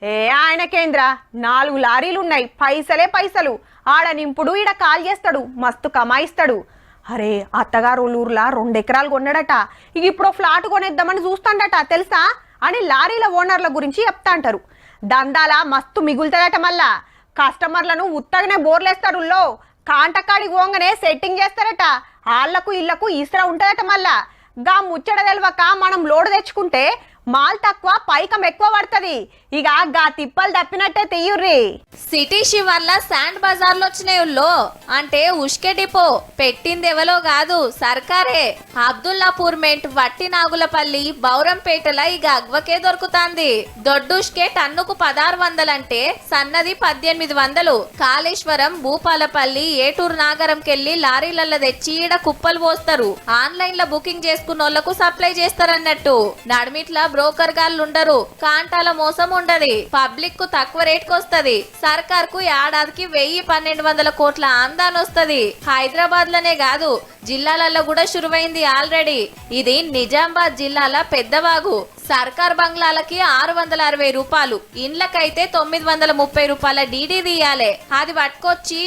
ఆయనకేంద్ర 4 లారీలున్నాయి, పైసలే పైసలు. ఆడ నింపుడు ఈడ కాల్ చేస్తాడు, మస్తు కమాయిస్తాడు. అరే అత్తగారు ఊర్లా 2 ఎకరాలు కొన్నాడట. ఇక ఇప్పుడు ఫ్లాట్ కొనేద్దామని చూస్తాడట తెలుసా అని లారీల ఓనర్ల గురించి చెప్తాంటారు. దందాల మస్తు మిగులుతుందట. మళ్ళా కస్టమర్లను ఉత్తగానే బోర్లేస్తాడు. కాంటకాడికి పోగానే సెట్టింగ్ చేస్తారట. ఆళ్లకు ఇళ్లకు ఇస్రా ఉంటుందట. మళ్ళా గా ముచ్చట తెలవక మనం లోడు తెచ్చుకుంటే మాల్ తక్కువ పైకం ఎక్కువ పడుతుంది. ఇక గా తిప్పలు తప్పినట్టే తెయ్యుర్రి. సిటీ శివర్ల శాండ్ బజార్లు వచ్చినాయుల్లో అంటే ఉష్కే డిపో పెట్టింది ఎవలో కాదు, సర్కారే. అబ్దుల్లాపూర్ మెంట్, వట్టి నాగులపల్లి, బౌరంపేటల ఇక అగ్వకే దొరుకుతాంది. దొడ్డుష్కే టన్నుకు 1600 అంటే సన్నది 1800. కాళేశ్వరం, భూపాలపల్లి, ఏటూరు నాగరంకెళ్లి లారీలల్ల తెచ్చి ఈడ కుప్పలు పోస్తారు. ఆన్లైన్ లో బుకింగ్ చేసుకున్నోళ్లకు సప్లై చేస్తారన్నట్టు. నడిమిట్ల బ్రోకర్ గాళ్ళు ఉండరు, కాంటాల మోసం ఉండదు. పబ్లిక్ కు తక్కువ రేట్ కు వస్తది. సర్కార్ కు ఏడాదికి 1000-1200 కోట్ల ఆమ్దాన్ వస్తది. హైదరాబాద్ లోనే కాదు, జిల్లాలలో కూడా శురువైంది ఆల్రెడీ. ఇది నిజామాబాద్ జిల్లాల పెద్దవాగు. సర్కార్ బంగ్లాలకి 660 రూపాయలు, ఇండ్లకైతే 930 రూపాయల డీడీ తీయాలి. అది పట్టుకొచ్చి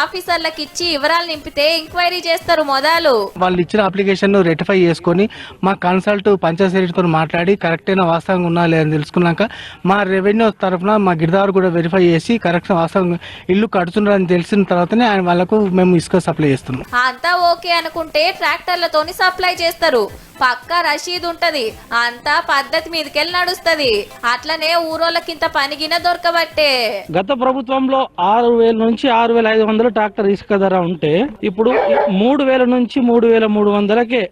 ఆఫీసర్లకు ఇచ్చి వివరాలు నింపితే ఎంక్వైరీ చేస్తారు. మొదలు వాళ్ళు ఇచ్చిన అప్లికేషన్ ను రెటిఫై చేసుకుని మా కన్సల్ట్ పంచాయతీతో మాట్లాడి కరెక్ట్ అయిన వాస్తవంగా ఉన్నా లేదని తెలుసుకున్నాక మా రెవెన్యూ తరఫున మా గిరిదారు కూడా వెరిఫై చేసి కరెక్ట్ వాస్తవంగా ఇల్లు కడుతున్నారని తెలిసిన తర్వాతనే ఆయన వాళ్ళకు మేము ఇసుక సప్లై చేస్తున్నాం. అంతా ఓకే అనుకుంటే ట్రాక్టర్లతోని సప్లై చేస్తారు. పక్కా రషీద్ ఉంటది. అంతా పద్ధతి మీదకెళ్ళి నడుస్తది. అట్లనే ఊరోళ్ళకింత పనిగిన దొరకబట్టే. గత ప్రభుత్వంలో 6000 నుంచి 6500 ట్రాక్టర్ ఇసుక ధర ఉంటే ఇప్పుడు 3000 నుంచి 3300కే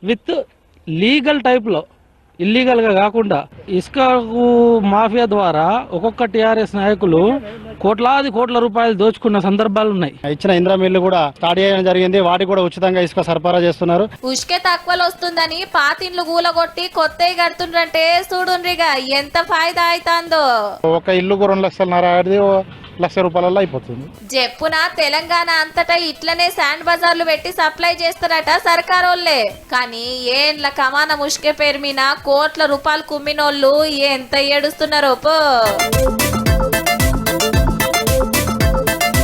విత్ లీగల్ టైప్ లో, ఇల్లీగల్ గా కాకుండా ఇసుకకు మాఫియా ద్వారా ఒక్కొక్క టిఆర్ఎస్ నాయకులు కోట్ల రూపాయలు దోచుకున్న సందర్భాలు ఉన్నాయి. ఇచ్చిన ఇంద్రా మిల్లు కూడా స్టార్ట్ చేయడం జరిగింది. వాటికి కూడా ఉచితంగా ఇసుక సరఫరా చేస్తున్నారు. ఉష్కే తక్కువలు వస్తుందని పాతిండ్లు గూలగొట్టి కొత్తవి కడుతుండ్రంటే చూడుండ్రిగా ఎంత ఫాయిదా అవుతుందో. ఒక ఇల్లుకు 2,00,000 1,00,000 రూపాయలలో అయిపోతుంది. చెప్పున తెలంగాణ అంతటా ఇట్లనే శాండ్ బజార్లు పెట్టి సప్లై చేస్తారట సర్కారోళ్లే. కానీ ఏండ్ల కమాన ముష్కే పేరు మీద కోట్ల రూపాయలు కుమ్మినోళ్ళు ఎంత ఏడుస్తున్నారో పో.